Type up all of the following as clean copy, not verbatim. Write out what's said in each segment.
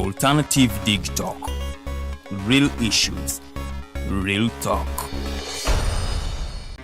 Alternative Dig Talk. Real issues, real talk.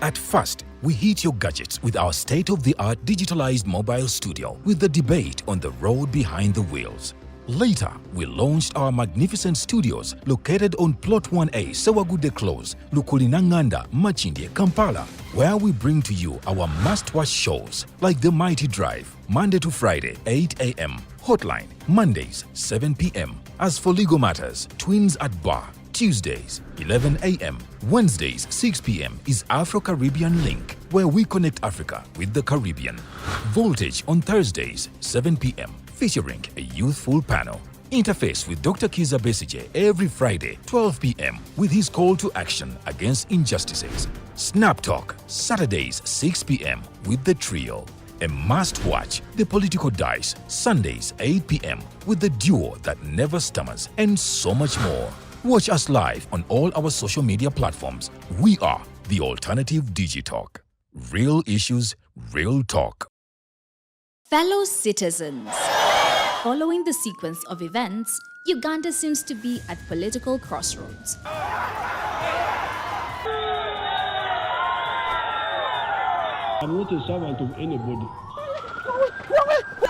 At first, we hit your gadgets with our state-of-the-art digitalized mobile studio with the debate on the road behind the wheels. Later, we launched our magnificent studios located on Plot 1A, Sawagude Close, Lukulinanganda, Machindye, Kampala, where we bring to you our must-watch shows like The Mighty Drive, Monday to Friday, 8 a.m., Hotline, Mondays, 7 p.m. As for legal matters, Twins at Bar, Tuesdays, 11 a.m., Wednesdays, 6 p.m. is Afro-Caribbean Link, where we connect Africa with the Caribbean. Voltage on Thursdays, 7 p.m., featuring a youthful panel. Interface with Dr. Kiza Besige every Friday, 12 p.m. with his call to action against injustices. Snap Talk, Saturdays, 6 p.m. with the trio. A must-watch, The Political Dice, Sundays, 8 p.m. with the duo that never stammers, and so much more. Watch us live on all our social media platforms. We are the Alternative Digitalk. Real issues, real talk. Fellow citizens, following the sequence of events, Uganda seems to be at political crossroads. I'm not a servant of anybody.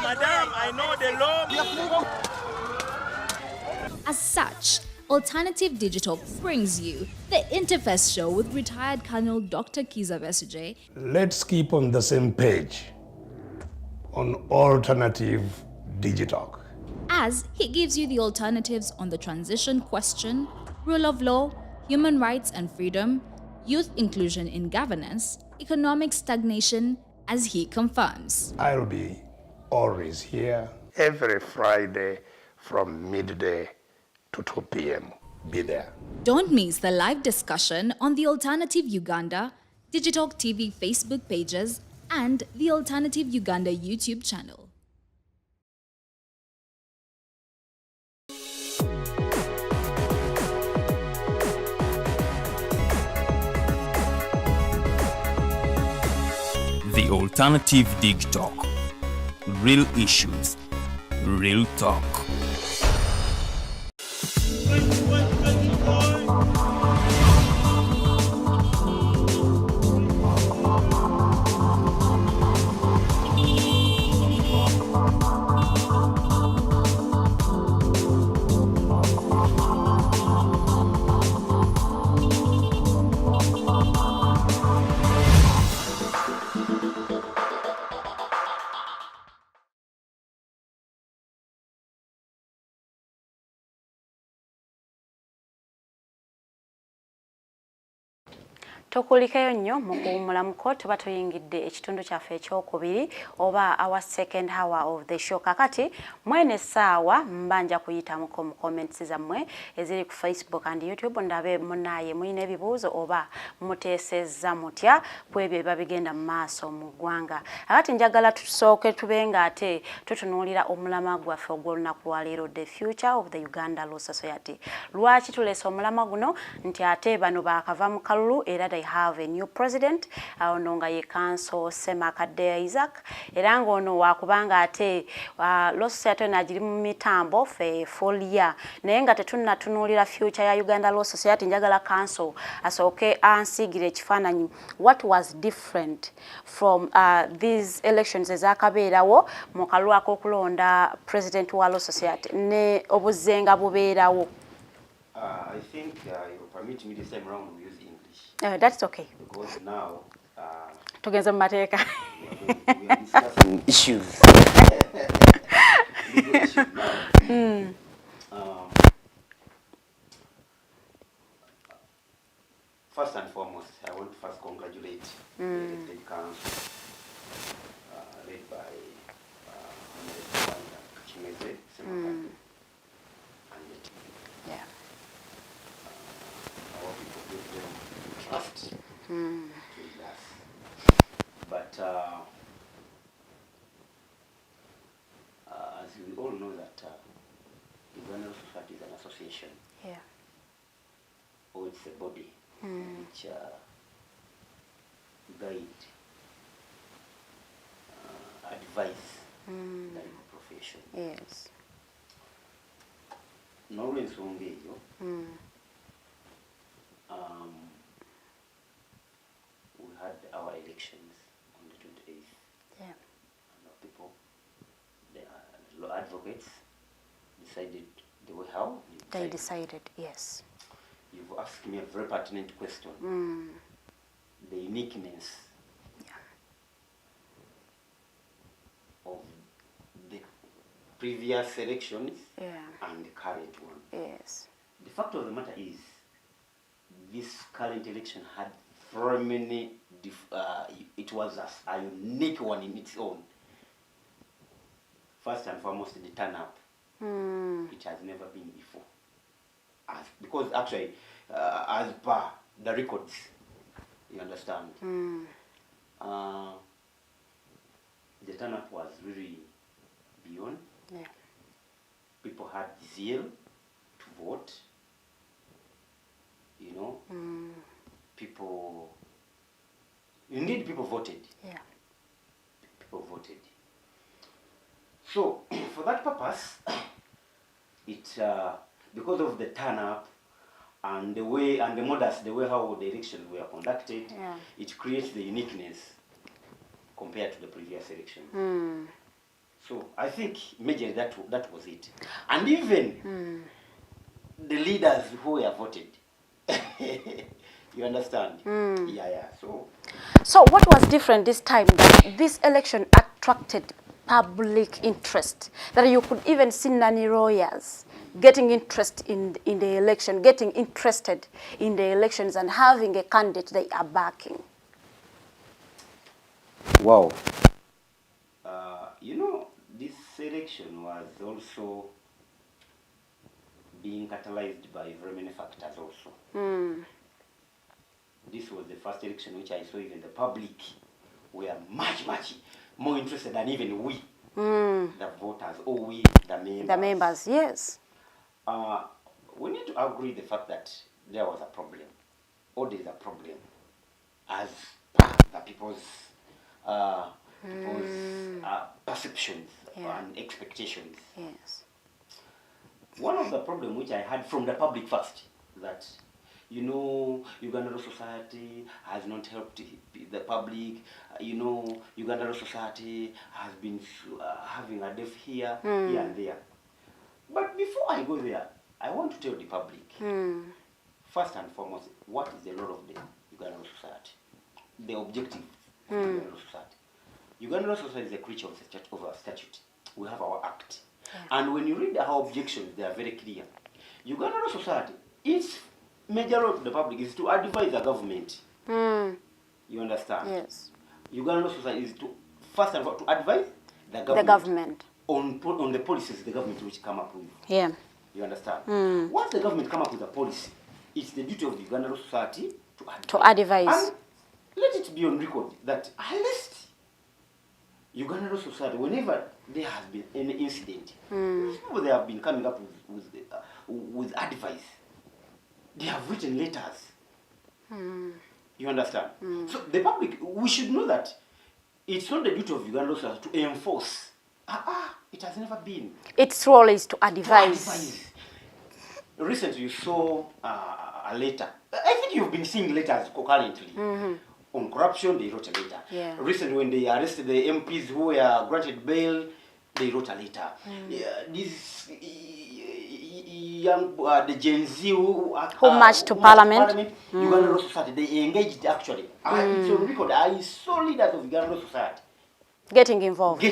Madam, I know the law. As such, Alternative Digital brings you the Interface Show with retired Colonel Dr. Kiza Besige. Let's keep on the same page on Alternative Digital. As he gives you the alternatives on the transition question, rule of law, human rights and freedom, youth inclusion in governance, economic stagnation, as he confirms. I'll be always here every Friday from midday to 2 p.m. Be there. Don't miss the live discussion on the Alternative Uganda, Digital TV Facebook pages, and the Alternative Uganda YouTube channel. The Alternative Dig Talk. Real issues, real talk. Tokulikayo nnyo mu kuwumulamuko tuba tuyingidde ekitundu kyaffe ekyokubiri oba our second hour of the show. Kakati mwene essaawa mbanja kuyitamuko mu comments zammwe eziri ku Facebook and YouTube ndabe munaye muyina ebibuuzo oba muteesezza mutya ku ebyo biba bigenda mu maaso mu ggwanga. Kakati njagala tusooke tubenga ate tutunuulira omulama gwaffe ogw'olunaku lwaleero, the future of the Uganda Law Society. Lwaki tuleese omulama guno? Nti ate bano baakava mu kalulu era they have a new president, ono nga ye Counsel Semakadde Isaac, era ng'ono wakubanga ate Law Society najiri mu mitambo fe folia naye nga tetunnatunuulira future ya Uganda Law Society. Njagala Counsel asooke ansigire ekifaananyi what was different from these elections ezakabeerawo mu kalulu ak'okulonda president wa Law Society ne obuzenga bubeerawo. I think you permit me this time around we use English. That's okay. Because now tugenze mu mateeka. We are discussing issues. Legal issues now. First and foremost, I want to first congratulate the elected council led by Chimeze Semakadde. Yeah. Our people give them trust to lead us. But as we all know that Uganda Law Society is an association. Yeah. Or it's a body which guide, advise the legal profession. Yes. n'olw'ensonga eyo we had our elections on the 28th. Yeah. And our people, the law advocates, decided the way how They decided, yes. You've asked me a very pertinent question. The uniqueness of the previous elections and the current one. Yes. The fact of the matter is, this current election had very many, it was a unique one in its own. First and foremost, the turn-up. It has never been before. Because actually, as per the records, you understand, the turn-up was really beyond. Yeah. People had zeal to vote. You know, people, indeed people voted. Yeah. People voted. So, for that purpose, it, because of the turn-up and the way, and the modus, the way how the elections were conducted, it creates the uniqueness compared to the previous election. So, I think majorly that was it. And even the leaders who were voted, you understand? Yeah. So what was different this time that this election attracted public interest? That you could even see nanny lawyers getting interest in the election, getting interested in the elections and having a candidate they are backing. Wow. You know, this election was also being catalyzed by very many factors also. This was the first election which I saw even the public were much more interested than even we, the voters, or we, the members. The members, yes. We need to agree the fact that there was a problem, or there is a problem, as per the people's perceptions and expectations. Yes. One of the problems which I had from the public first, that, you know, Uganda Law Society has not helped the public. You know, Uganda Law Society has been having a deaf here and there. But before I go there, I want to tell the public, first and foremost, what is the role of the Uganda Law Society? The objective of the Uganda Law Society. Uganda Law Society is a creature of our statute. We have our act. And when you read our objections, they are very clear. Uganda Law Society, its major role to the public is to advise the government. You understand? Yes. Uganda Law Society is to, first and foremost, to advise the government, on the policies the government which come up with. Yeah. You understand? Once the government come up with a policy, it's the duty of the Uganda Law Society to advise. And let it be on record that at least Uganda Law Society, whenever there has been any incident, people they have been coming up with advice. They have written letters. You understand? So the public, we should know that it's not the duty of Uganda Law Society to enforce. It has never been. Its role is to advise. Recently, you saw a letter. I think you've been seeing letters currently. On corruption, they wrote a letter. Yeah. Recently, when they arrested the MPs who were granted bail, they wrote a letter. This young, the Gen Z who marched to Parliament. Uganda Law Society, they engaged actually. It's on record. I saw leaders of Uganda Law Society getting involved.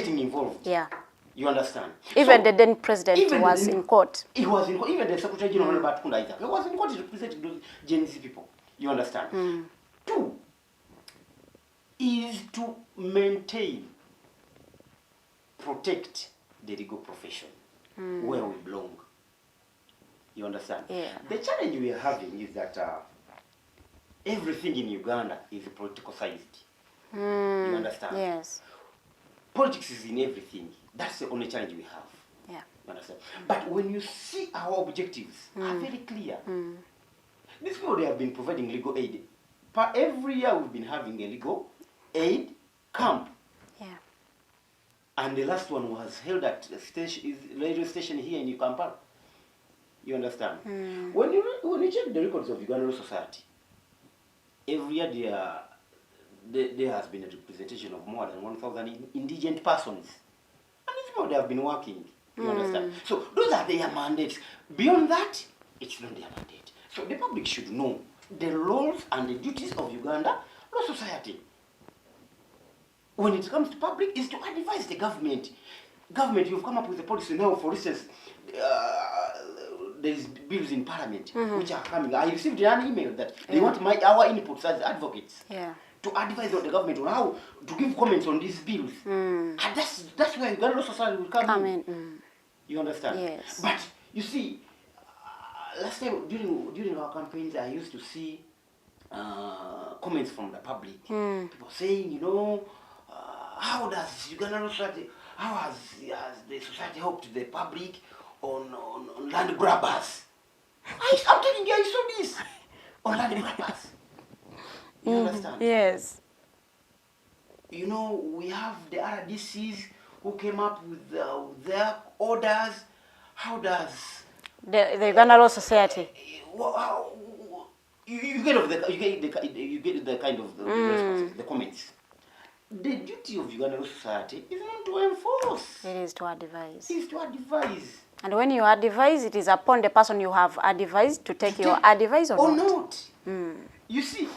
Yeah. You understand? Even the then president was in court. He was in court. Even the Secretary General Batkunda Isaac, he was in court representing those Gen Z people. You understand? Two is to maintain, protect the legal profession where we belong. You understand? Yeah. The challenge we are having is that everything in Uganda is politicized. You understand? Yes. Politics is in everything. That's the only challenge we have. Yeah. You understand? But when you see our objectives are very clear. These people, they have been providing legal aid. Every year we've been having a legal aid camp. Yeah. And the last one was held at radio station here in Kampala. You understand? When you check the records of Uganda Law Society, every year there has been a representation of more than 1,000 indigent persons. And it's how they have been working. You understand? So those are their mandates. Beyond that, it's not their mandate. So the public should know the roles and the duties of Uganda Law Society. When it comes to public, is to advise the government. Government, you've come up with a policy now, for instance, there is bills in Parliament which are coming. I received an email that they want our inputs as advocates to advise the government on how to give comments on these bills. And that's where Uganda Law Society will come in. You understand? Yes. But you see, last time during our campaigns, I used to see comments from the public. People saying, you know, how does Uganda Law Society, how has the society helped the public on land grabbers? I'm telling you, I saw this on land grabbers. You understand? Yes. You know, we have the RDCs who came up with their orders. How does the Uganda Law Society? You get the kind of the responses, the comments. The duty of Uganda Law Society is not to enforce. It is to advise. It is to advise. And when you advise, it is upon the person you have advised to take your advice or not. You see,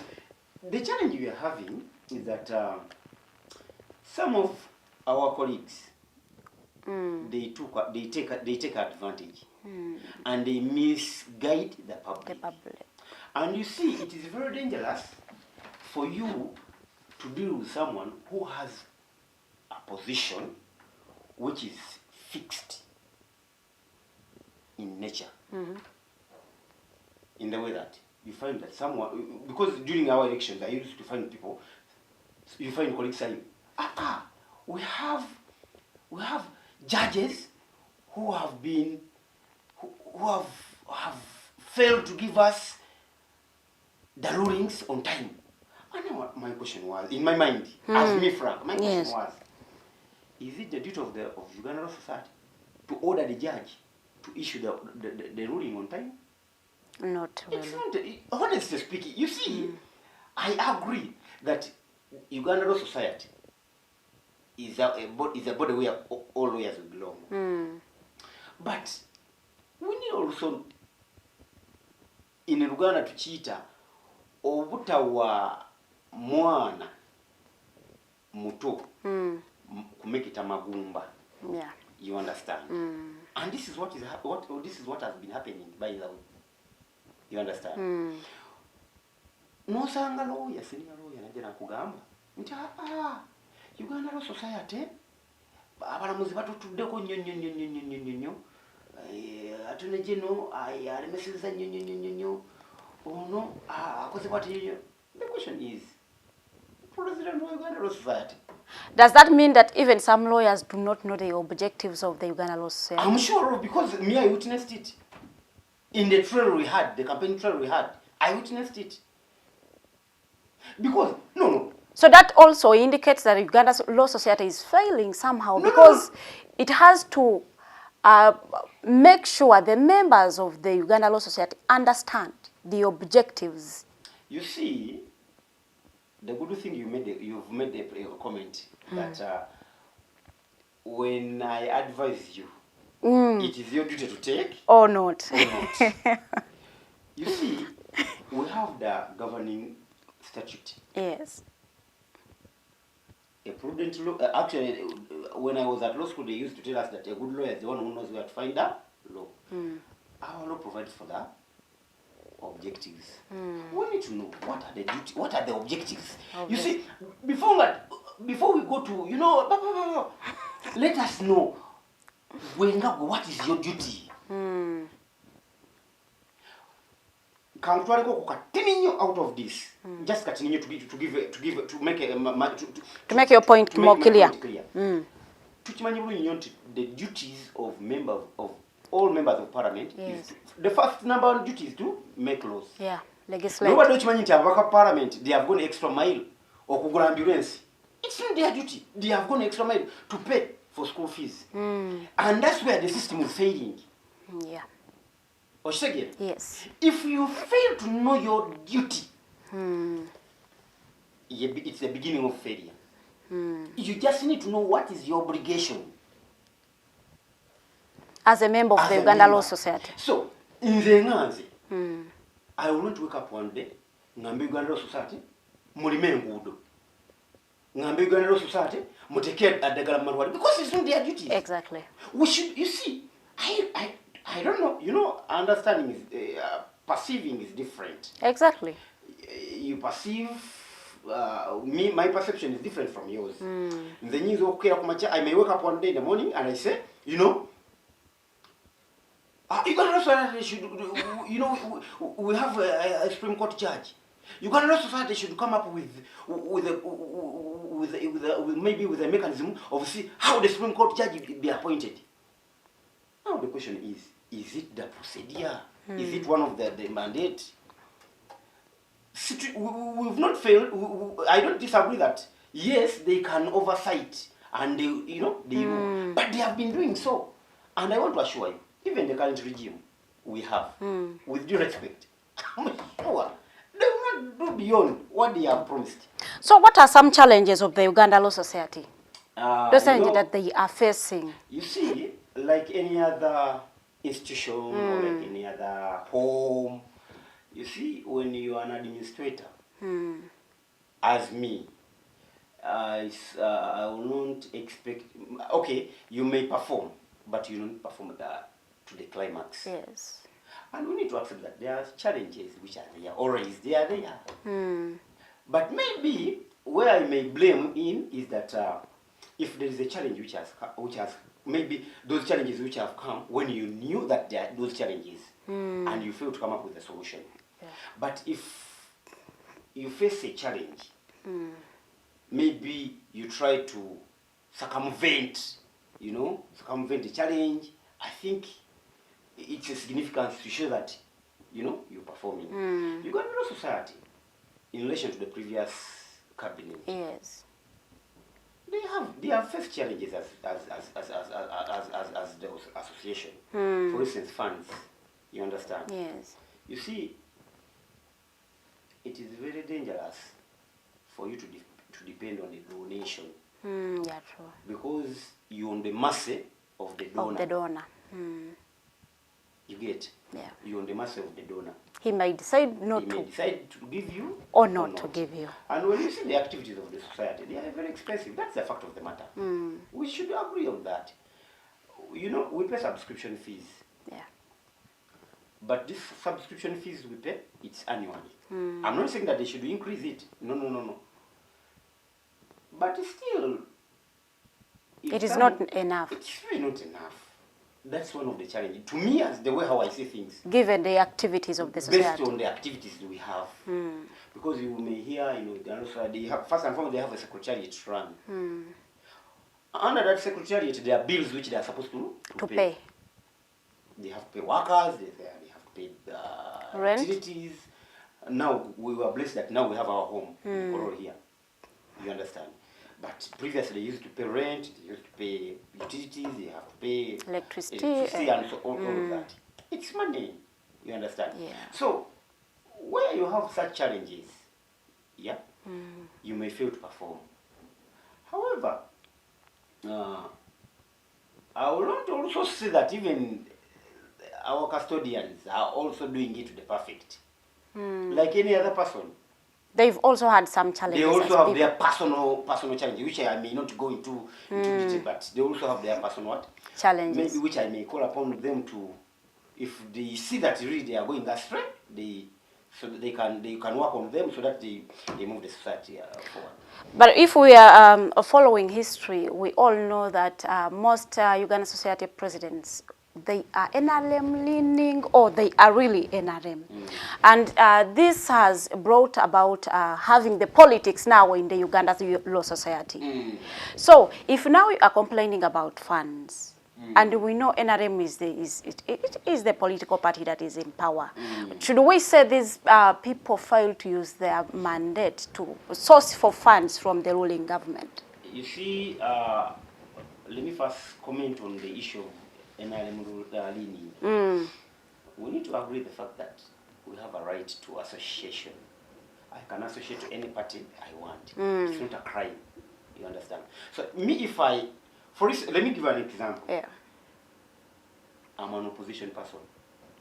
the challenge we are having is that some of our colleagues they take advantage and they misguide the public. And you see, it is very dangerous for you to deal with someone who has a position which is fixed in nature. In the way that you find that someone, because during our elections I used to find people, you find colleagues saying, we have judges who have been, who have failed to give us the rulings on time. I know what my question was, in my mind, as me, Frank, my question was, is it the duty of Uganda Law Society to order the judge to issue the ruling on time? Not really. It's not, honestly speaking, you see, I agree that Uganda Law Society is a body where all lawyers will belong. But we need also, in Uganda, to cheat obutawa mwana muto kumekita magumba. Yeah. You understand? And this is what has been happening, by the way. You understand? No sanga lawyer, senior lawyer, najena kugamba. Nti Uganda Law Society abalamuzi batutuddeko nnyo atone jeno alemeseza nnyo ono akoze bwati nnyo. The question is, President of Uganda Law Society, does that mean that even some lawyers do not know the objectives of the Uganda Law Society? I'm sure of, because me, I witnessed it. In the trail we had, the campaign trail we had, I witnessed it. Because, no. So that also indicates that Uganda Law Society is failing somehow, because it has to make sure the members of the Uganda Law Society understand the objectives. You see, the good thing you've made a comment that when I advise you, it is your duty to take or not. You see, we have the governing statute. Yes. A prudent law. Actually, when I was at law school, they used to tell us that a good lawyer is the one who knows where to find the law. Our law provides for that. Objectives. We need to know what are the duty, what are the objectives. You see, before we go to, let us know what is your duty. Out of this, just continue to make your point more clear. The duties of all members of parliament is the first number one duty is to make laws. Yeah, legislate. Nobody parliament, they have gone extra mile or kugula ambulance. It's not their duty. They have gone extra mile to pay for school fees. And that's where the system is failing. Yeah. Oshege? Yes. If you fail to know your duty, it's the beginning of failure. You just need to know what is your obligation. As a member of the Uganda Law Society. So, in the Nganzi, I will not wake up one day, Ngambi Uganda Law Society, Mulime Ngudo. Ngambi Uganda Law Society, Muteked at the Galamar, because it's not their duty. Exactly. We should, you see, I don't know, you know, understanding is, perceiving is different. Exactly. You perceive, my perception is different from yours. The news I may wake up one day in the morning and I say, you know, Uganda Law Society should, you know, we have a Supreme Court judge. Uganda Law Society should come up with maybe with a mechanism of see how the Supreme Court judge be appointed. Now the question is it the procedure? Is it one of the mandate? We've not failed. I don't disagree that yes, they can oversight and they, you know, but they have been doing so. And I want to assure you, even the current regime we have, with due respect, I'm sure they will not do beyond what they have promised. So what are some challenges of the Uganda Law Society? Those challenges that they are facing? You see, like any other institution or like any other home, you see, when you are an administrator, as me, I will not expect, okay, you may perform, but you don't perform to the climax. Yes. And we need to accept that there are challenges which are there, always they are there. But maybe where I may blame in is that if there is a challenge which has maybe those challenges which have come when you knew that there are those challenges and you fail to come up with a solution. Yeah. But if you face a challenge, maybe you try to circumvent, you know, circumvent the challenge. I think it's a significance to show that, you know, you're performing. Uganda Law Society, in relation to the previous cabinet, yes, they have faced challenges as the association. For instance, funds. You understand? Yes. You see, it is very dangerous for you to depend on the donation. Yeah, true. Because you're on the mercy of the donor. Of the donor. You get? Yeah. You're on the mercy of the donor. He may decide not he to. May decide to give you or not to give you. And when you see the activities of the society, they are very expensive. That's the fact of the matter. We should agree on that. You know, we pay subscription fees. Yeah. But this subscription fees we pay, it's annually. I'm not saying that they should increase it. No. But still, it is not enough. It's really not enough. That's one of the challenges. To me, as the way how I see things. Given the activities of the society. Based on the activities we have. Because you may hear, you know, they have, first and foremost, they have a secretariat run. Under that secretariat, there are bills which they are supposed to pay. They have to pay workers, they have to pay rent, utilities. Now, we were blessed that now we have our home here. You understand? But previously, they used to pay rent, they used to pay utilities, they have to pay electricity and so all of that. It's money, you understand? Yeah. So, where you have such challenges, yeah, you may fail to perform. However, I will not also say that even our custodians are also doing it to the perfect. Like any other person. They've also had some challenges. They also have their personal challenges, which I may not go into detail, but they also have their personal challenges. Maybe which I may call upon them to, if they see that really they are going astray, so that they can work on them so that they move the society forward. But if we are following history, we all know that most Uganda society presidents, they are NRM leaning, or they are really NRM. And this has brought about having the politics now in the Uganda Law Society. So if now we are complaining about funds, and we know NRM is the political party that is in power, should we say these people fail to use their mandate to source for funds from the ruling government? You see, let me first comment on the issue of NRM leaning. we need to agree the fact that we have a right to association. I can associate to any party I want. It's not a crime. You understand? So me, if I, for instance, let me give you an example. Yeah. I'm an opposition person.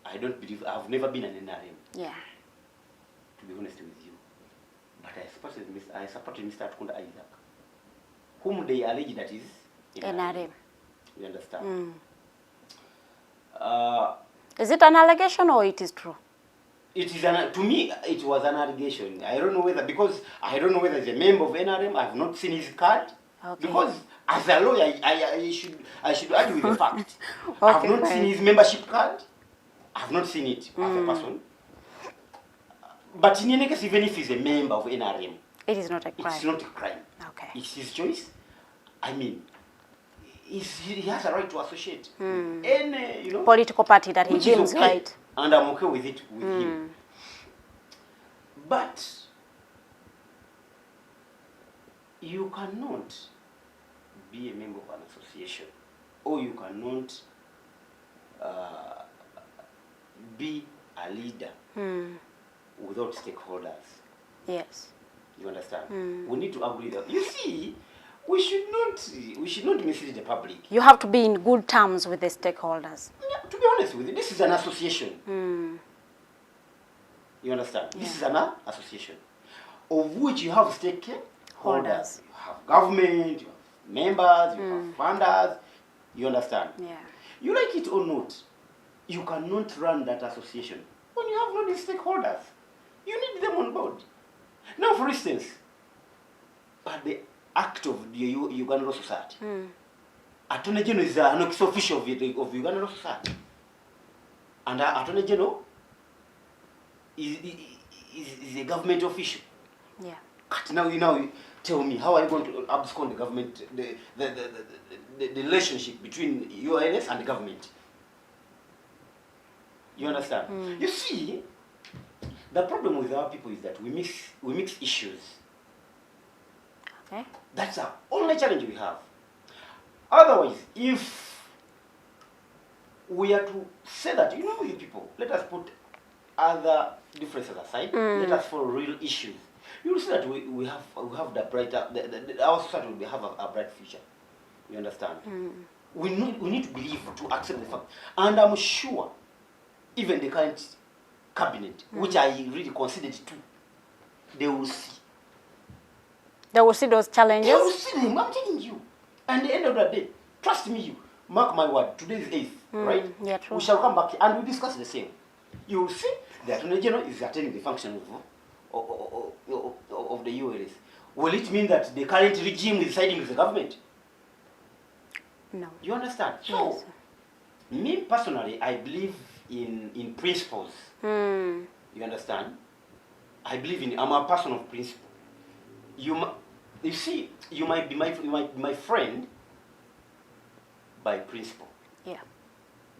I don't believe, I've never been an NRM. Yeah. To be honest with you. But I supported Mr. Atkunda Isaac, whom they allege that is NRM. You understand? Is it an allegation or it is true? It is to me, it was an allegation. I don't know whether, because I don't know whether he's a member of NRM. I've not seen his card. Okay. Because as a lawyer, I should argue with the fact. Okay, I've not seen his membership card. I've not seen it as a person. But in any case, even if he's a member of NRM, it is not a crime. it's not a crime. Okay. It's his choice. I mean, he has a right to associate any, you know, political party that he which is deems okay, right. and I'm okay with it with him. But you cannot be a member of an association, or you cannot be a leader without stakeholders. Yes. You understand? We need to agree that, you see, we should not mislead the public. You have to be in good terms with the stakeholders. Yeah, to be honest with you, this is an association. You understand? This is an association of which you have stakeholders. You have government, you have members, you have funders. You understand? Yeah. You like it or not, you cannot run that association when you have no stakeholders. You need them on board. Now, for instance, by the act of the Uganda Law Society, Attorney General is an official of Uganda Law Society. And Attorney General is a government official. Yeah. But now you tell me, how are you going to abscond the government, the relationship between UINS and the government? You understand? You see, the problem with our people is that we mix issues. Okay. That's the only challenge we have. Otherwise, if we are to say that, you know, you people, let us put other differences aside, let us follow real issues. You will see that we have the brighter, our society will have a bright future. You understand? We need to believe, to accept the fact. And I'm sure, even the current cabinet, which I really considered too, they will see. They will see those challenges? They will see them, I'm telling you. And at the end of the day, trust me, you, mark my word, today is 8th, right? Yeah, true. We shall come back and we discuss the same. You will see the Attorney General is attending the function of the ULS. Will it mean that the current regime is siding with the government? No. You understand? So, me personally, I believe in principles. You understand? I believe I'm a person of principle. You see, you might be my friend by principle. Yeah.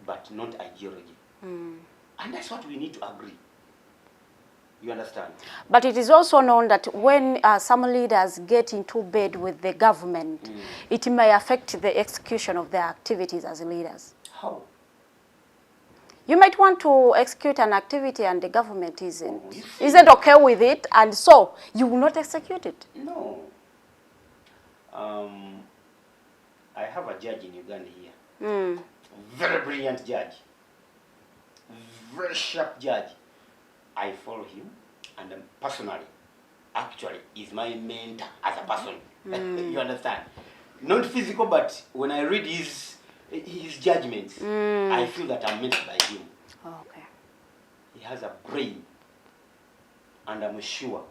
But not ideology. And that's what we need to agree. You understand? But it is also known that when some leaders get into bed with the government, it may affect the execution of their activities as leaders. How? You might want to execute an activity and the government isn't okay with it, and so you will not execute it. No. I have a judge in Uganda here. Very brilliant judge. Very sharp judge. I follow him, and personally, actually, is my mentor as a person. You understand? Not physical, but when I read his judgments, I feel that I'm mentored by him. Oh, okay. He has a brain, and I'm sure,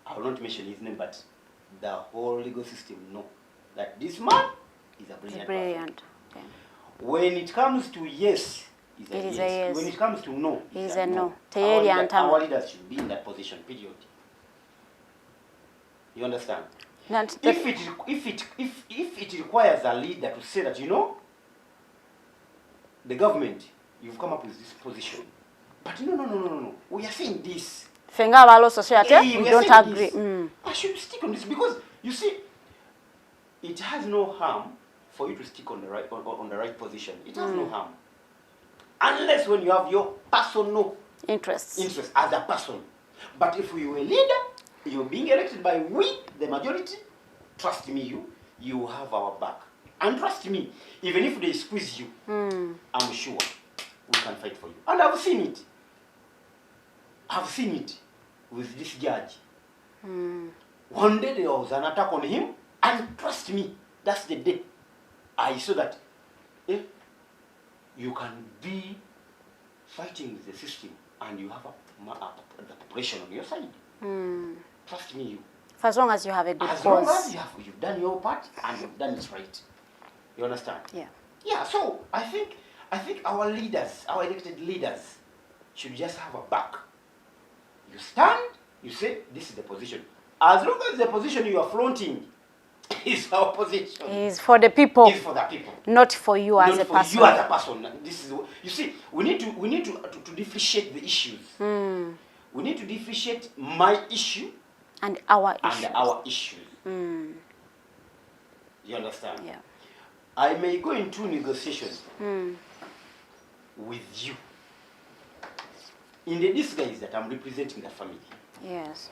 I will not mention his name, but the whole legal system know that this man is a brilliant person. Okay. When it comes to yes, it is a yes. When it comes to no, it's a no. Our leaders should be in that position, period. You understand? If it requires a leader to say that, you know, the government, you've come up with this position, but no, we are saying this. Fenga Law Society, we don't agree. I should stick on this because you see, it has no harm for you to stick on the right position. It has no harm. unless when you have your personal interest as a person. But if you were a leader, you're being elected by we, the majority, trust me, you have our back. And trust me, even if they squeeze you, I'm sure we can fight for you. And I've seen it. I've seen it with this judge. One day there was an attack on him, and trust me, that's the day I saw that you can be fighting with the system and you have the population on your side. Trust me, For as long as you have a good as cause. long as you've done your part and you've done it right. You understand? Yeah. Yeah, so I think our leaders, our elected leaders, should just have a back. You stand, you say, this is the position. As long as the position you are flaunting is our position. Is for the people. Is for the people. Not for you as a person. Not for you as a person. This is, you see, we need to differentiate the issues. We need to differentiate my issue and our issues. And our issues. You understand? Yeah. I may go into negotiations with you in the disguise that I'm representing the family. Yes.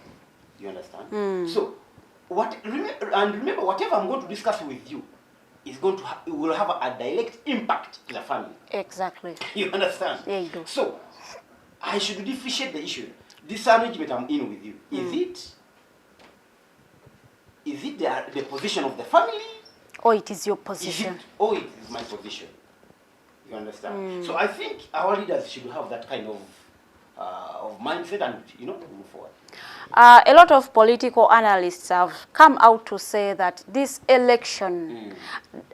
You understand? So, remember, whatever I'm going to discuss with you is going to will have a direct impact to the family. Exactly. You understand? Yeah, you do. So, I should differentiate the issue. This arrangement I'm in with you, is it the position of the family? Or it is your position? Or it is my position? You understand? So I think our leaders should have that kind of mindset and, move forward. A lot of political analysts have come out to say that this election,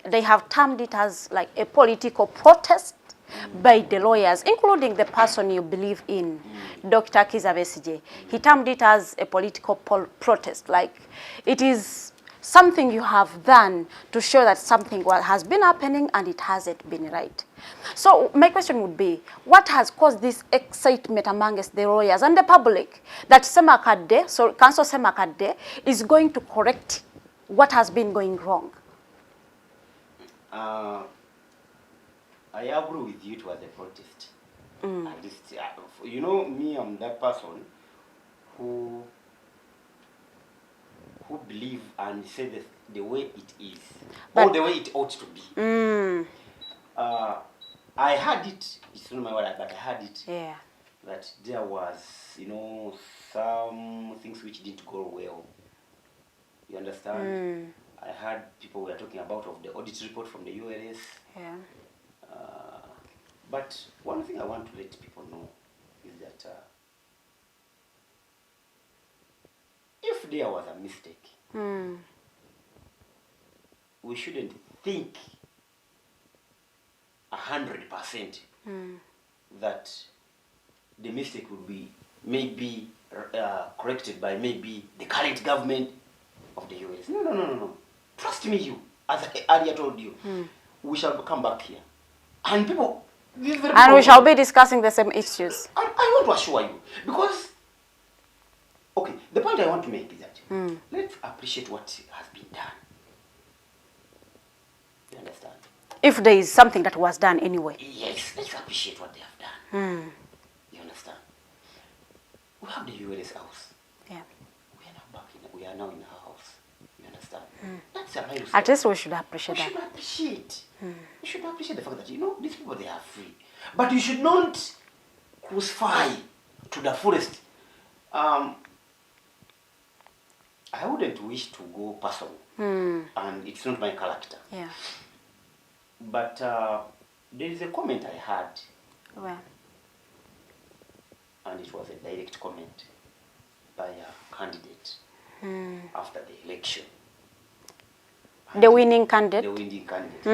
they have termed it as like a political protest by the lawyers, including the person you believe in, Dr. Kizza Besigye. He termed it as a political protest, like it is something you have done to show that something has been happening and it hasn't been right. So my question would be, what has caused this excitement amongst the lawyers and the public that Semakadde, so Counsel Semakadde, is going to correct what has been going wrong? I agree with you, it was a protest. At least, me, I'm that person who believe and say the way it is, or the way it ought to be. I had it, it's not my word, but I had it, that there was, some things which didn't go well. You understand? I heard people were talking about of the audit report from the ULS. Yeah. But one thing I want to let people know is that if there was a mistake, we shouldn't think 100% that the mistake would be maybe corrected by maybe the current government of the US. No. Trust me, as I earlier told you, we shall come back here. And people... And we shall be discussing the same issues. I want to assure you, because, okay, the point I want to make is that let's appreciate what has been done. You understand? If there is something that was done anyway. Yes, let's appreciate what they have done. You understand? We have the ULS house. Yeah. We are now in our house. You understand? That's a milestone. At least we should appreciate that. We should appreciate. You should appreciate the fact that, these people, they are free. But you should not crucify to the fullest. I wouldn't wish to go personal. And it's not my character. Yeah. But there is a comment I had. Well. And it was a direct comment by a candidate after the election. The winning candidate? The winning candidate.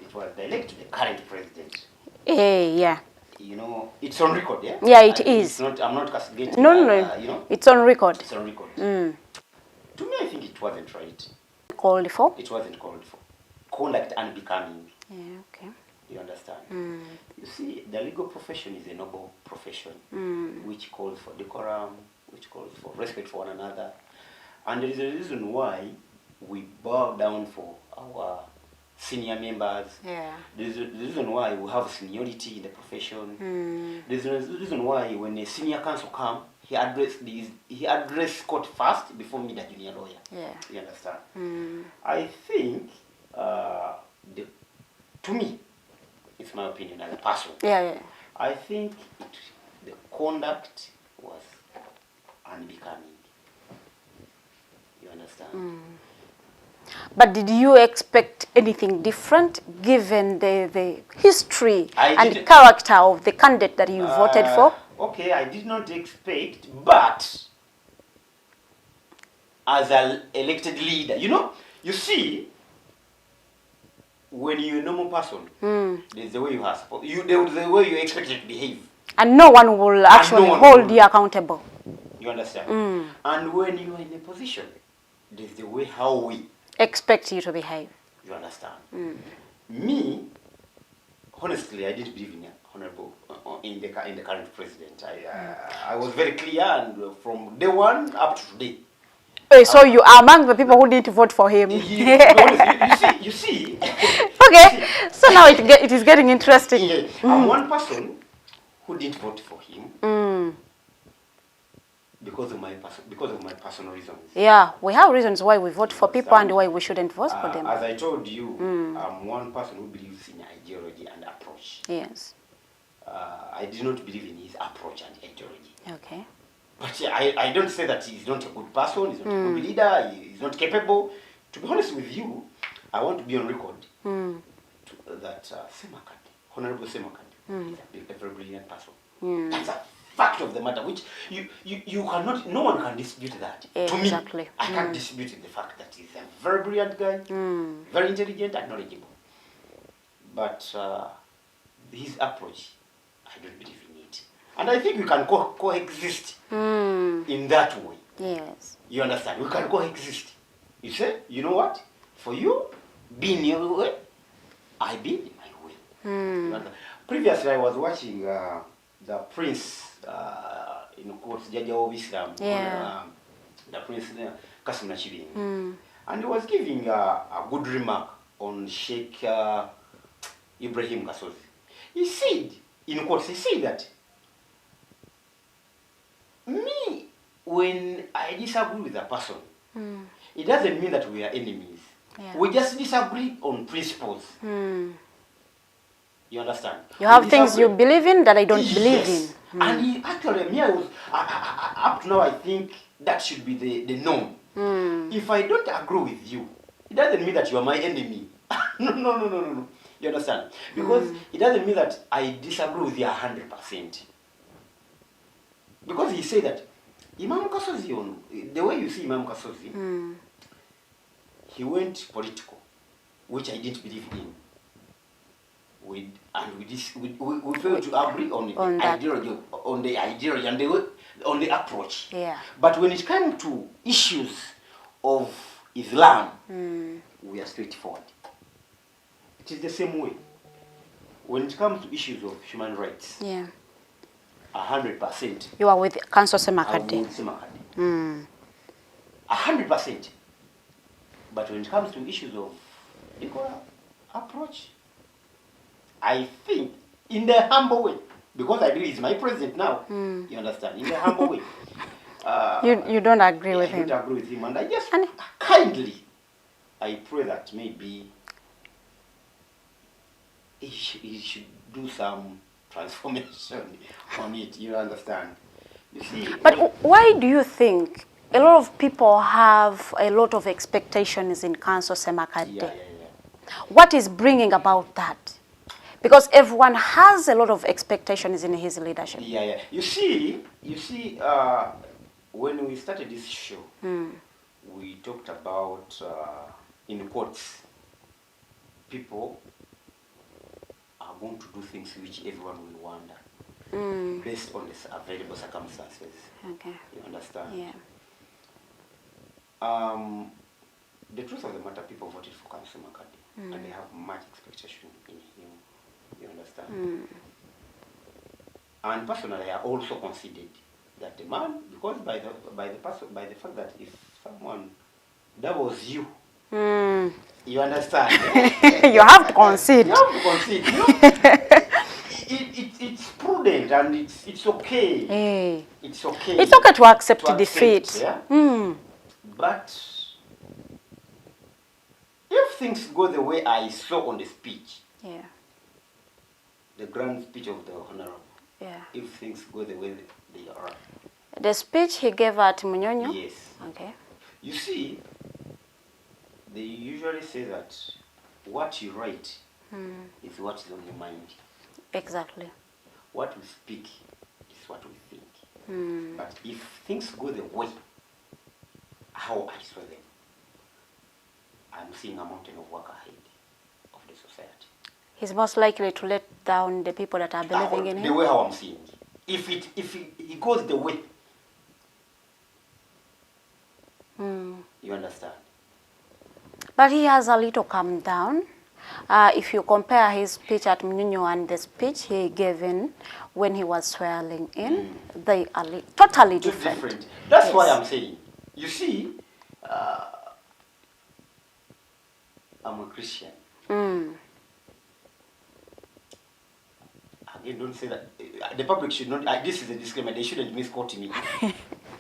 It was direct to the current president. Yeah. It's on record, yeah? Yeah, it is. I'm not castigating. No. It's on record. It's on record. To me, I think it wasn't right. Called for? It wasn't called for. Conduct unbecoming. Yeah, okay. You understand? You see, the legal profession is a noble profession, which calls for decorum, which calls for respect for one another. And there is a reason why we bow down for our senior members. Yeah. There's the reason why we have seniority in the profession. There's the reason why when a senior counsel comes, he address court first before meet a junior lawyer. Yeah. You understand? I think, to me, it's my opinion as a person. Yeah. I think the conduct was unbecoming. You understand? But did you expect anything different given the history and character of the candidate that you voted for? Okay, I did not expect, but as an elected leader, you see, when you're a normal person, there's the way you are supposed, there's the way you expect to behave. And no one will actually hold you accountable. You understand? And when you are in a position, there's the way how we expect you to behave. You understand? Me, honestly, I didn't believe in honorable in the current president. I was very clear, and from day one up to today. So you are among the people who didn't vote for him. You see. Okay, so now it is getting interesting. Yeah. I'm one person who didn't vote for him because of my personal reasons. Yeah, we have reasons why we vote for people and why we shouldn't vote for them. As I told you, I'm one person who believes in ideology and approach. Yes. I did not believe in his approach and ideology. Okay. But I don't say that he's not a good person, he's not a good leader, he's not capable. To be honest with you, I want to be on record that Semakande, Honorable Semakande, is a very brilliant person. That's a fact of the matter, which you cannot, no one can dispute that. Exactly. To me, I can't dispute the fact that he's a very brilliant guy, very intelligent and knowledgeable. But his approach, I don't believe in it. And I think we can coexist in that way. Yes. You understand? We can coexist. You say, you know what? For you, be in your way, I be in my way. You understand? Previously, I was watching the Prince, in quotes, Jaja of Islam, the Prince Kasim Nachibin. And he was giving a good remark on Sheikh Ibrahim Gasozi. He said, in quotes, he said that, me, when I disagree with a person, it doesn't mean that we are enemies. Yeah. We just disagree on principles. You understand? You have things you believe in that I don't believe in. And he actually, me, I was, up to now, I think that should be the norm. If I don't agree with you, it doesn't mean that you are my enemy. No. You understand? Because it doesn't mean that I disagree with you 100%. Because he said that Imam Kasozi, the way you see Imam Kasozi, he went political, which I didn't believe in. We failed to agree on the ideology and on the approach. Yeah. But when it came to issues of Islam, we are straightforward. It is the same way. When it comes to issues of human rights, 100%. You are with Counsel Semakande. Semakande. 100%. But when it comes to issues of equal approach, I think in the humble way, because I believe he's my president now, you understand, in the humble way. You don't agree with him? I don't agree with him, and I just kindly, I pray that maybe he should do some transformation on it, you understand. You see, but why do you think a lot of people have a lot of expectations in Counsel Semakande? What is bringing about that? Because everyone has a lot of expectations in his leadership. You see, when we started this show, we talked about, in quotes, people are going to do things which everyone will wonder, based on the available circumstances. Okay. You understand? Yeah. The truth of the matter, people voted for Counsel Makadi, and they have much expectation in him. You understand? And personally, I also considered that the man, because by the fact that if someone doubles you, You understand? You have to concede. You have to concede. You know, it's prudent and it's okay. Hey. It's okay. It's okay to accept defeat. Yeah? Mm. But if things go the way I saw on the speech, Yeah. the grand speech of the Honorable, Yeah. if things go the way they are, The speech he gave at Munyonyo? yes. Okay. You see, they usually say that what you write is what is on your mind. Exactly. What we speak is what we think. But if things go the way how I saw them, I'm seeing a mountain of work ahead of the society. He's most likely to let down the people that are believing in him. The way how I'm seeing it. If he goes the way, you understand? But he has a little calmed down. If you compare his speech at Munyonyo and the speech he gave in when he was swearing in, they are totally different. That's Yes. why I'm saying. You see, I'm a Christian. Again, don't say that. The public should not. This is a disclaimer. They shouldn't misquote me.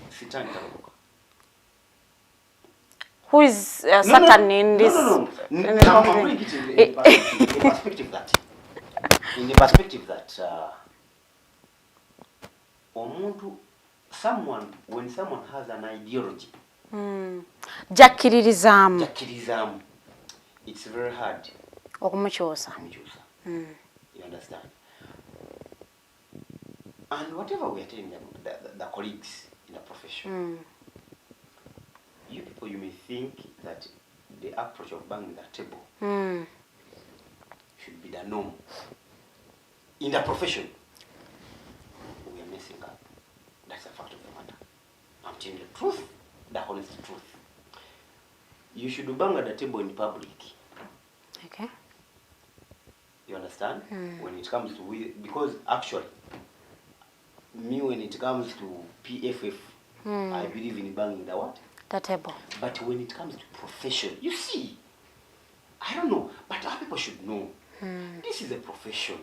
Satan Karuka. Who is Satan in this? No. I'm bringing it in the perspective that, when someone has an ideology, Jakiririzam. it's very hard. Okumuchosa. You understand? And whatever we are telling them, the colleagues in the profession, you people, you may think that the approach of banging the table should be the norm. In the profession, we are messing up. That's a fact of the matter. I'm telling the truth, the honest truth. You should bang at the table in public. Okay. You understand? When it comes to, because actually, me, when it comes to PFF, I believe in banging the what? The table. But when it comes to profession, you see, I don't know, but our people should know. This is a profession.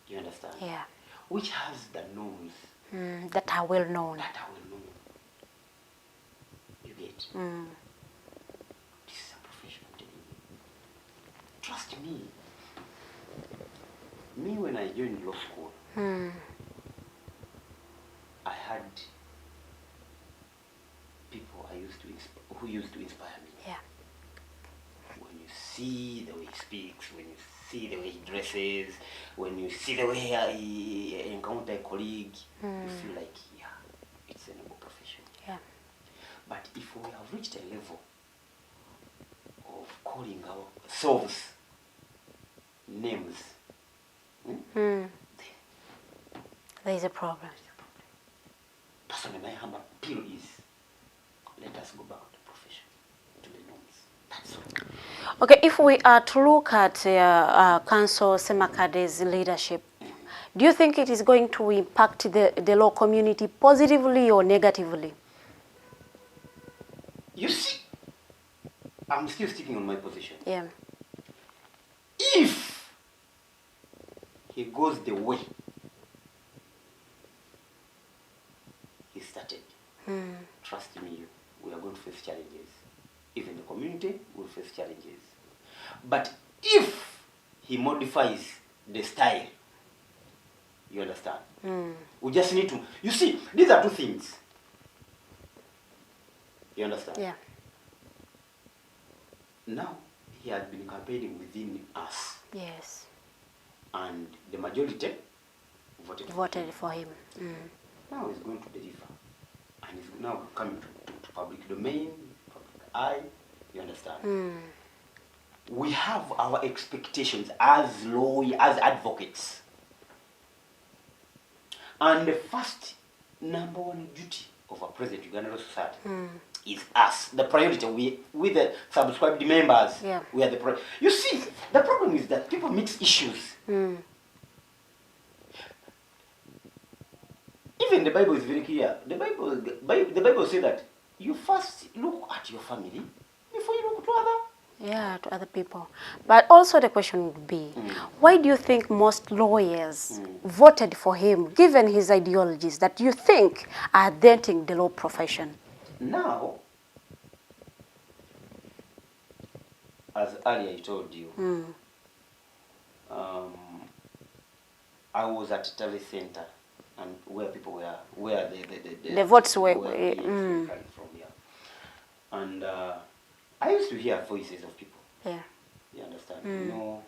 You understand? Yeah. Which has the norms. That are well known. That are well known. You get? This is a profession, I'm telling you. Trust me. Me, when I joined law school, I had people who used to inspire me. Yeah. When you see the way he speaks, when you see the way he dresses, when you see the way he encounter a colleague, you feel like, yeah, it's a noble profession. Yeah. But if we have reached a level of calling ourselves names, There is a problem. That's what my humble appeal is. Let us go back to the profession, to the norms. That's all. Okay, if we are to look at Counsel Semakade's leadership, do you think it is going to impact the law community positively or negatively? You see, I'm still sticking on my position. Yeah. If he goes the way he started, trust me, we are going to face challenges. Even the community will face challenges. But if he modifies the style, you understand? We just need to, you see, these are two things. You understand? Yeah. Now, he has been campaigning within us. Yes. And the majority voted For him. Now he's going to deliver. And he's now coming to public domain, public eye. You understand? We have our expectations as lawyers, as advocates. And the first number one duty of our president, Uganda Law Society, is us. The priority, we the subscribed members, Yeah. we are the priority. You see, the problem is that people mix issues. Even the Bible is very clear. The Bible says that you first look at your family before you look to other. Yeah, to other people. But also the question would be, why do you think most lawyers voted for him, given his ideologies that you think are denting the law profession? Now, as earlier I told you, I was at Tele Center, and where people were, where The votes were coming from here. And I used to hear voices of people. Yeah. You understand? You know,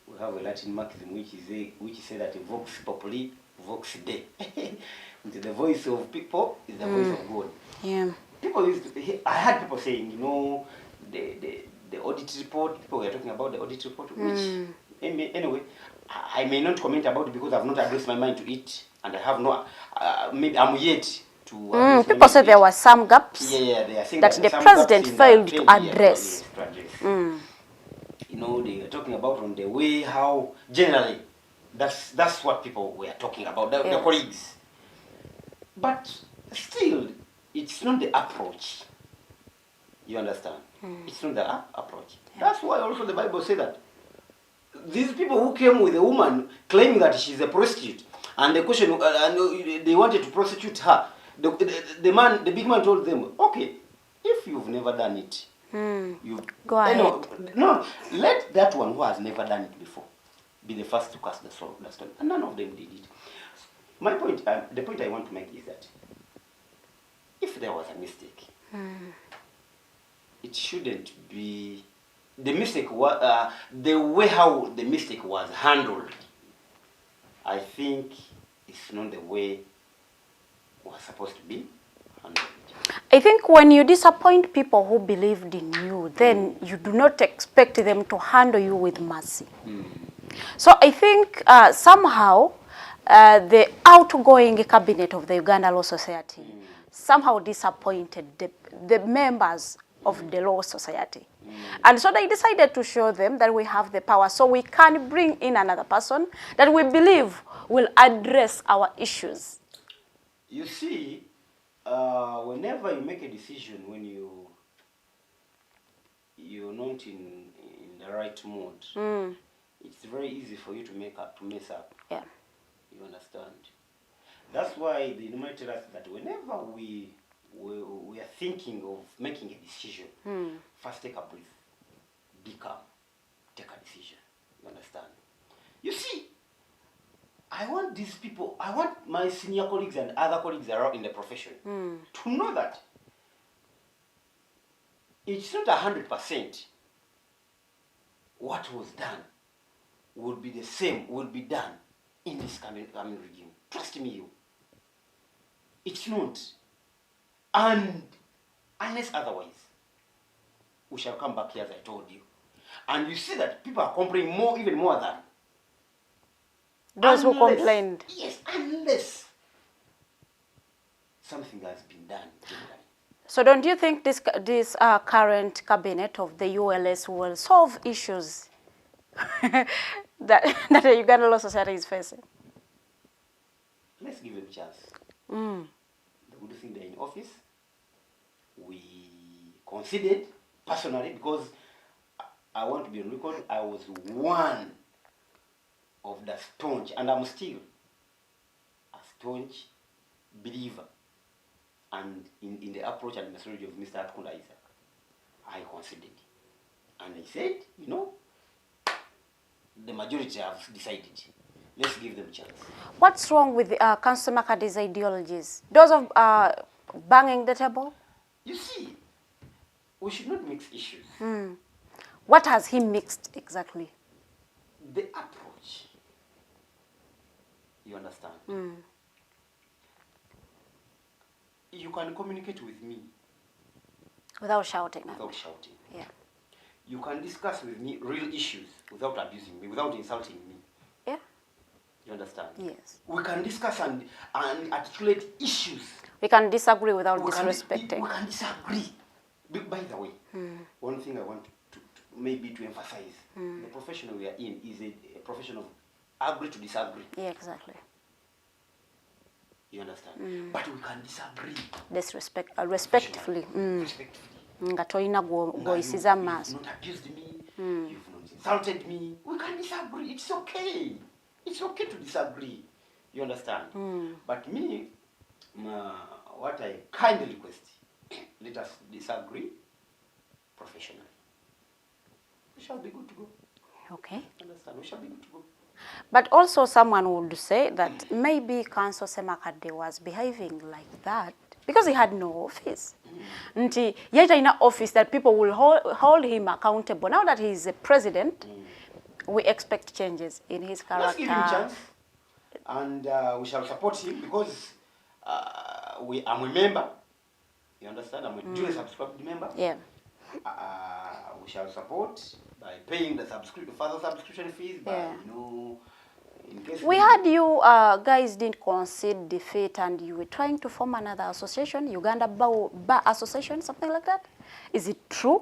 we have a Latin maxim which says that vox populi, vox Dei. The voice of people is the voice of God. Yeah. People used to, I had people saying, you know, the audit report, people were talking about the audit report, which, anyway, I may not comment about it because I've not addressed my mind to it, and I have no, maybe I'm yet to people said there were some gaps they are saying that the president failed to address. You know, they were talking about on the way how, generally, that's what people were talking about, the colleagues. But still, it's not the approach. You understand? It's not the approach. That's why also the Bible says that these people who came with a woman claiming that she's a prostitute, and the question, and they wanted to prosecute her, the big man told them, okay, if you've never done it, you go ahead. No, let that one who has never done it before be the first to cast the stone. And none of them did it. My point, the point I want to make is that if there was a mistake, it shouldn't be the mistake. The way how the mistake was handled, I think, it's not the way it was supposed to be handled. I think when you disappoint people who believed in you, then you do not expect them to handle you with mercy. So I think somehow the outgoing cabinet of the Uganda Law Society somehow disappointed the members of the Law Society. And so they decided to show them that we have the power, so we can bring in another person that we believe will address our issues. You see, whenever you make a decision when you're not in the right mood, it's very easy for you to mess up. Yeah. You understand? That's why they might tell us that whenever we are thinking of making a decision, first take a breath, be calm, take a decision. You understand? You see, I want these people, I want my senior colleagues and other colleagues around in the profession to know that it's not 100% what was done would be the same, would be done in this coming regime. Trust me, you. It's not. And unless otherwise, we shall come back here as I told you. And you see that people are complaining more, even more than those who complained. Yes, unless something has been done generally. So don't you think this current cabinet of the ULS will solve issues that the Uganda Law Society is facing? Let's give them a chance. The good thing they're in office, we considered personally, because I want to be on record, I was one of the staunch, and I'm still a staunch believer and in the approach and methodology of Mr. Atkunda Isaac. I considered. And I said, you know, the majority have decided. Let's give them a chance. What's wrong with Counsel Makadi's ideologies? Those of banging the table? You see, we should not mix issues. What has he mixed exactly? The approach. You understand? You can communicate with me. Without shouting. Without shouting. Yeah. You can discuss with me real issues without abusing me, without insulting me. Yeah. You understand? Yes. We can discuss and articulate issues. We can disagree without disrespecting. We can disagree. By the way, one thing I want to maybe to emphasize, the profession we are in is a profession of agree to disagree. Yeah, exactly. You understand? But we can disagree. Respectfully. Nga tolina goyisiza maaso. You've not abused me. You've not insulted me. We can disagree. It's okay. It's okay to disagree. You understand? But me, what I kindly request, let us disagree professionally. We shall be good to go. Okay. Understand? We shall be good to go. But also someone would say that maybe Counsel Semakadde was behaving like that because he had no office. Nti yet in an office that people will hold him accountable. Now that he is a president, we expect changes in his character. Let's give him a chance. And we shall support him because I'm a member. You understand? I'm a duly subscribed member. Yeah. We shall support by paying the further subscription fees. By, in case we heard you guys didn't concede defeat and you were trying to form another association, Uganda Bar Association, something like that. Is it true?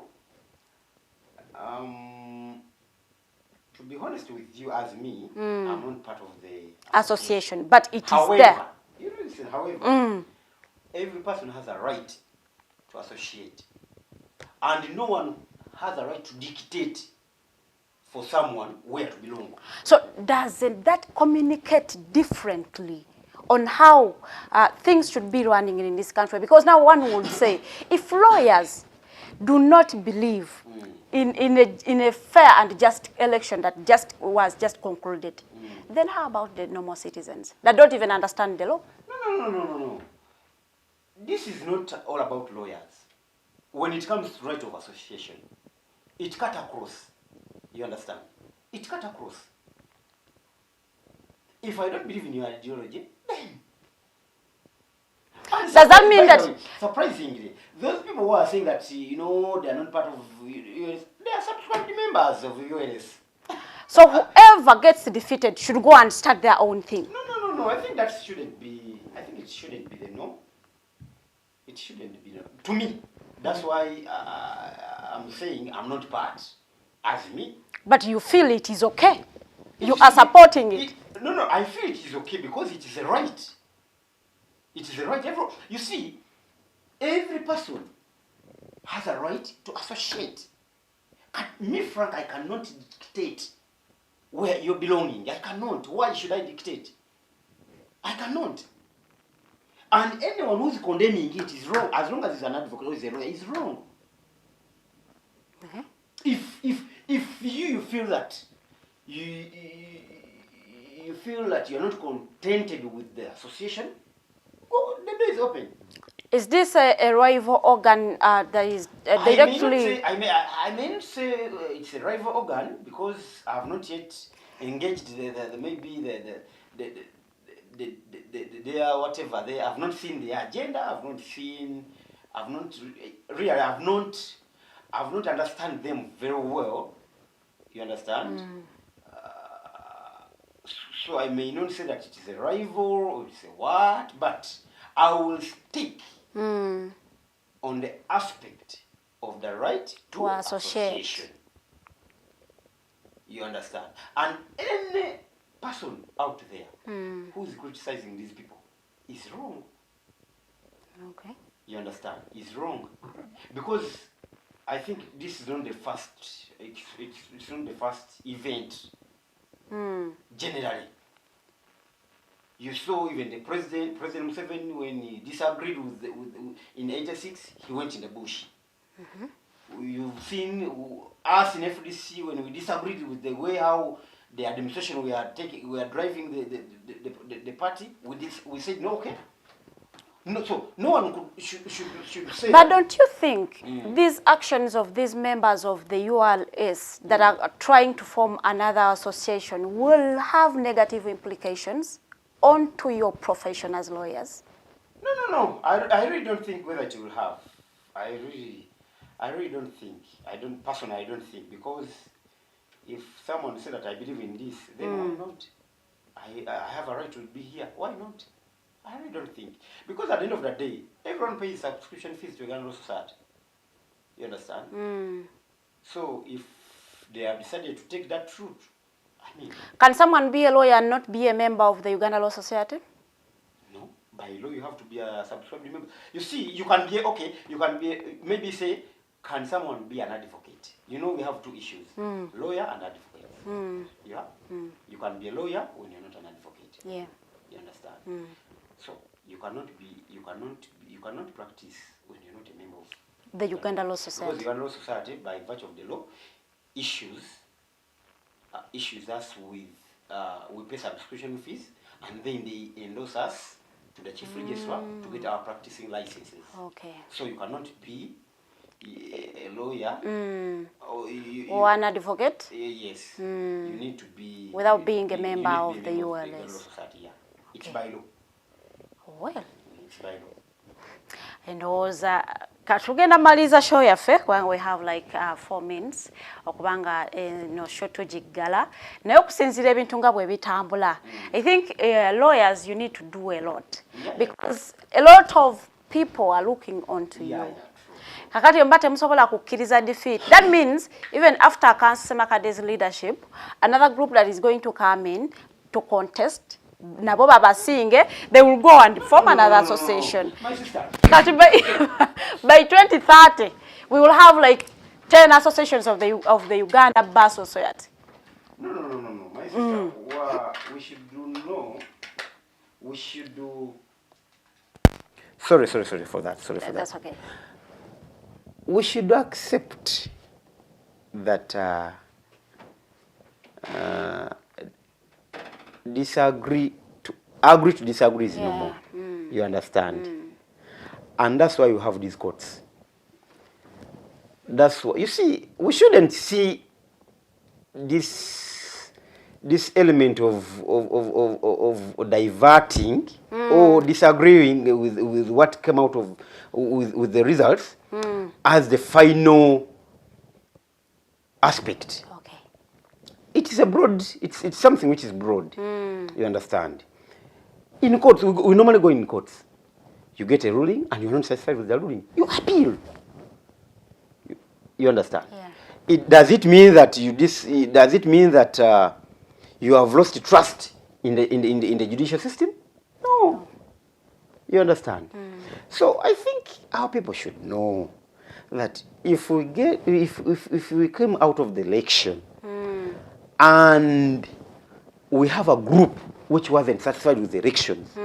To be honest with you, as me, I'm not part of the association, but it is there. You listen, however, every person has a right to associate. And no one has a right to dictate for someone where to belong. So doesn't that communicate differently on how things should be running in this country? Because now one would say, if lawyers do not believe in a fair and just election that was just concluded, then how about the normal citizens that don't even understand the law? No. This is not all about lawyers. When it comes to right of association, it cut across. You understand? It cut across. If I don't believe in your ideology, then... Does that mean that... Surprisingly, those people who are saying that, they are not part of UNS, they are subscribed members of UNS. So whoever gets defeated should go and start their own thing. No. I think that shouldn't be... I think it shouldn't be the norm. It shouldn't be the norm. To me, that's why I'm saying I'm not part. As me. But you feel it is okay? You are supporting it? No, I feel it is okay because it is a right. It is a right. You see, every person has a right to associate. Me, Frank, I cannot dictate where you're belonging. I cannot. Why should I dictate? I cannot. And anyone who's condemning it is wrong. As long as it's an advocate or is a lawyer, is wrong. Okay. If you feel that you feel that you're not contented with the association, the door is open. Is this a rival organ that is directly? I may not say it's a rival organ because I have not yet engaged whatever they have not seen the agenda. I've not understand them very well. You understand? So I may not say that it is a rival or it's a what, but I will stick on the aspect of the right to association. You understand? And any person out there who is criticizing these people is wrong. Okay. You understand? Is wrong. Because I think this is not the first. It's not the first event. Generally, you saw even the President Museveni, when he disagreed with in '86, he went in the bush. You've seen us in FDC when we disagreed with the way how the administration we are driving the party. We said no, okay. No, so no one should say. But don't you think these actions of these members of the ULS that are trying to form another association will have negative implications onto your profession as lawyers? No. I really don't think whether it will have. I really don't think. I don't think, because if someone said that I believe in this, then why not? I have a right to be here. Why not? I really don't think. Because at the end of the day, everyone pays subscription fees to Uganda Law Society. You understand? So if they have decided to take that route, I mean... Can someone be a lawyer and not be a member of the Uganda Law Society? No, by law you have to be a subscribed member. You see, you can be maybe say, can someone be an advocate? You know, we have two issues: lawyer and advocate. Yeah, you can be a lawyer when you're not an advocate. Yeah, you understand. So you cannot practice when you're not a member of the Uganda Law Society. Because Uganda Law Society, by virtue of the law, issues us with we pay subscription fees, and then they endorse us to the chief registrar to get our practicing licenses. Okay. So you cannot be a lawyer or an advocate. Yes. You need to be without being a member of the ULS. Uganda Law Society. Yeah. It's by law. Well. It's by law. And also, katugenda maliza show yaffe when we have like 4 minutes okubanga no show tujiggala naye okusinzira ebintu nga bwe bitambula. I think lawyers, you need to do a lot because a lot of people are looking onto you. Kakati mbate musobola kukkiriza defeat. That means even after Counsel Ddungu's leadership, another group that is going to come in to contest, nabo babasinge, they will go and form another association. That by 2030, we will have like 10 associations of the Uganda Bar Society. No. My sister, we should do we should do. Sorry for that. That's okay. We should accept that agree to disagree is no more. You understand? And that's why you have these courts. That's why, you see, we shouldn't see this element of diverting or disagreeing with what came out of with the results as the final aspect. Okay. It is a broad. It's something which is broad. You understand? In courts, we normally go in courts. You get a ruling and you're not satisfied with the ruling. You appeal. You understand? Yeah. Does it mean that you have lost trust in the judicial system? No. You understand? So I think our people should know that if we came out of the election and we have a group which wasn't satisfied with the elections,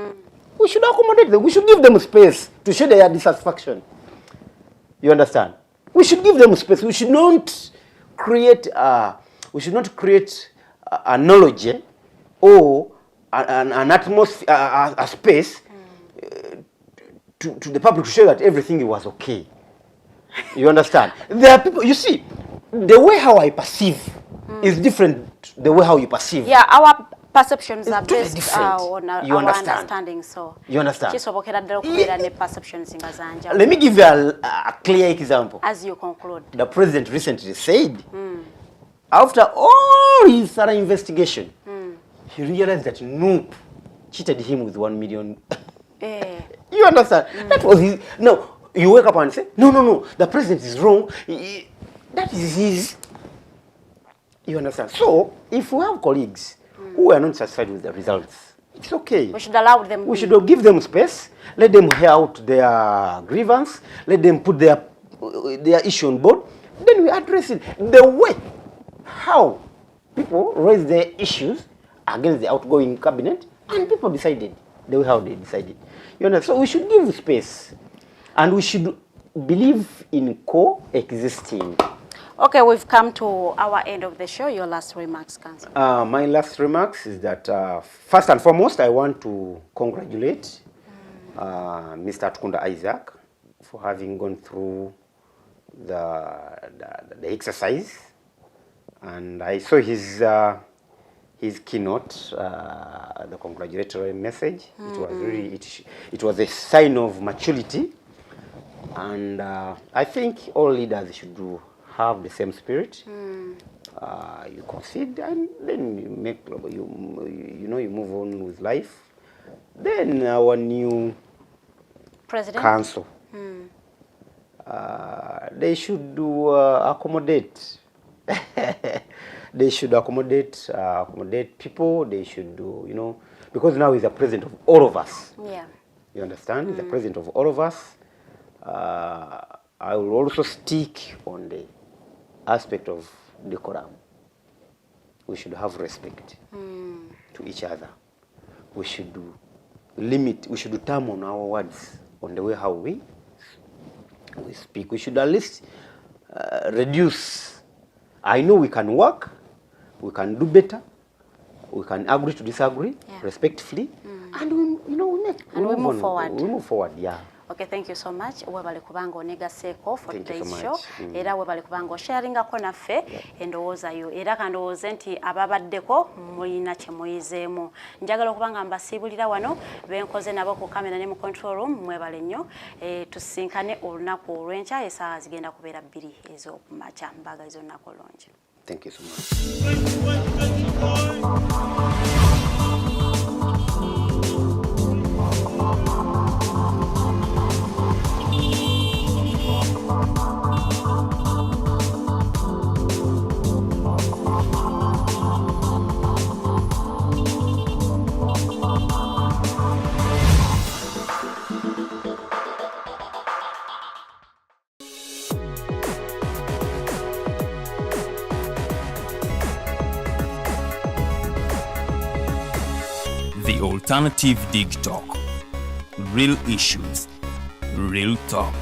we should accommodate them. We should give them space to show their dissatisfaction. You understand? We should give them space. We should not create a knowledge or an atmosphere, a space to the public to show that everything was okay. You understand? There are people, you see, the way how I perceive is different the way how you perceive. Yeah, our perceptions are based on our understanding. So you understand? Let me give you a clear example. As you conclude. The president recently said, after all his thorough investigation, he realized that Noop cheated him with 1 million. You understand? That was his. No, you wake up and say, no, the president is wrong. That is his. You understand? So, if we have colleagues who are not satisfied with the results, it's okay. We should allow them. We should give them space. Let them hear out their grievance. Let them put their issue on board. Then we address it the way how people raise their issues against the outgoing cabinet, and people decided the way how they decided. You know, so we should give space, and we should believe in coexisting. Okay, we've come to our end of the show. Your last remarks, Counsel. My last remarks is that first and foremost, I want to congratulate Mr. Tukunda Isaac for having gone through the exercise, and I saw his keynote, the congratulatory message. It was really it was a sign of maturity, and I think all leaders should have the same spirit. You concede, and then you make you move on with life. Then our new president council, they should accommodate. They should accommodate people. They should do, because now he's a president of all of us. Yeah. You understand? He's the president of all of us. I will also stick on the aspect of decorum. We should have respect to each other. We should determine our words on the way how we speak. We should at least reduce. I know we can work, we can do better, we can agree to disagree respectfully, and we move forward. We move forward, yeah. Okay, thank you so much. Webale kubanga onega seko for today's show. Era webale kubanga sharinga ko naffe endowooza yo. Era kandowooze nti ababaddeko mulina kye muyizeemu. Njagala okubanga mbasiibulira wano benkoze nabo ku kamera ne mu control room mwebale nnyo. Tusinkane olunaku olw'enkya essaawa zigenda kubeera 2 ez'okumakya. Mbagaliza olunaku olungi. Thank you so much. The Alternative Dig Talk. Real issues, real talk.